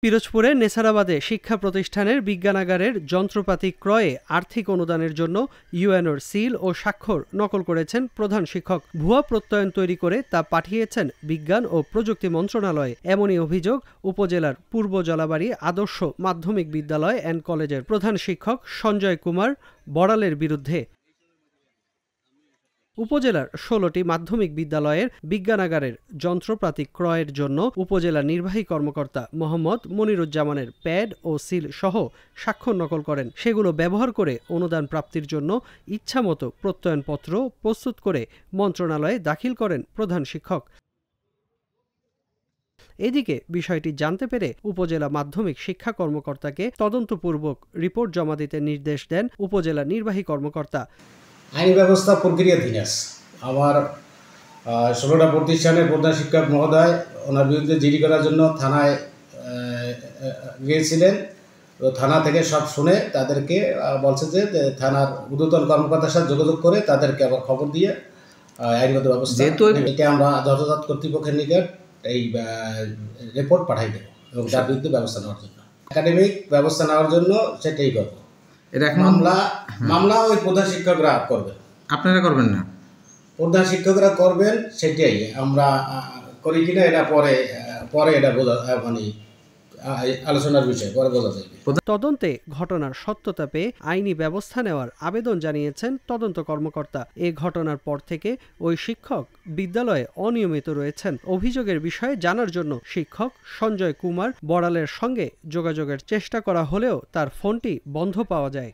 পিরোজপুরের নেছারাবাদে শিক্ষা প্রতিষ্ঠানের বিজ্ঞানাগারের যন্ত্রপাতি ক্রয়ে আর্থিক অনুদানের জন্য ইউএনওর সিল ও স্বাক্ষর নকল করেছেন প্রধান শিক্ষক। ভুয়া প্রত্যয়ন তৈরি করে তা পাঠিয়েছেন বিজ্ঞান ও প্রযুক্তি মন্ত্রণালয়ে। এমনই অভিযোগ উপজেলার পূর্ব জলাবাড়ী আদর্শ মাধ্যমিক বিদ্যালয় অ্যান্ড কলেজের প্রধান শিক্ষক সঞ্জয় কুমার বড়ালের বিরুদ্ধে। উপজেলার ১৬টি মাধ্যমিক বিদ্যালয়ের বিজ্ঞানাগারের যন্ত্রপাতি ক্রয়ের জন্য উপজেলা নির্বাহী কর্মকর্তা মোহাম্মদ মনিরুজ্জামানের প্যাড ও সিল সহ স্বাক্ষর নকল করেন। সেগুলো ব্যবহার করে অনুদান প্রাপ্তির জন্য ইচ্ছামতো প্রত্যয়নপত্র প্রস্তুত করে মন্ত্রণালয়ে দাখিল করেন প্রধান শিক্ষক। এদিকে বিষয়টি জানতে পেরে উপজেলা মাধ্যমিক শিক্ষা কর্মকর্তাকে তদন্তপূর্বক রিপোর্ট জমা দিতে নির্দেশ দেন উপজেলা নির্বাহী কর্মকর্তা। আইনি ব্যবস্থা প্রক্রিয়াধীন আছে। আমার ১৬টা প্রতিষ্ঠানের প্রধান শিক্ষক মহোদয় ওনার বিরুদ্ধে জিডি করার জন্য থানায় গিয়েছিলেন। তো থানা থেকে সব শুনে তাদেরকে বলছে যে থানার ঊর্ধ্বতন কর্মকর্তার সাথে যোগাযোগ করে তাদেরকে আবার খবর দিয়ে আইনগত ব্যবস্থা, এটা আমরা যথাযথ কর্তৃপক্ষের নিকট এই রিপোর্ট পাঠাই দেব এবং তার বিরুদ্ধে ব্যবস্থা নেওয়ার জন্য, একাডেমিক ব্যবস্থা নেওয়ার জন্য সেটাই করব। মামলা ওই প্রধান শিক্ষকরা করবেন, আপনারা করবেন না। প্রধান শিক্ষকরা করবেন, সেটাই আমরা করি কিনা এটা পরে এটা বোঝা, মানে আলোচনার বিষয়, পরে বোঝা যাবে। তদন্তে ঘটনার সত্যতা পেয়ে আইনি ব্যবস্থা নেওয়ার আবেদন জানিয়েছেন তদন্ত কর্মকর্তা। এ ঘটনার পর থেকে ওই শিক্ষক বিদ্যালয়ে অনিয়মিত রয়েছেন। অভিযোগের বিষয়ে জানার জন্য শিক্ষক সঞ্জয় কুমার বড়ালের সঙ্গে যোগাযোগের চেষ্টা করা হলেও তার ফোনটি বন্ধ পাওয়া যায়।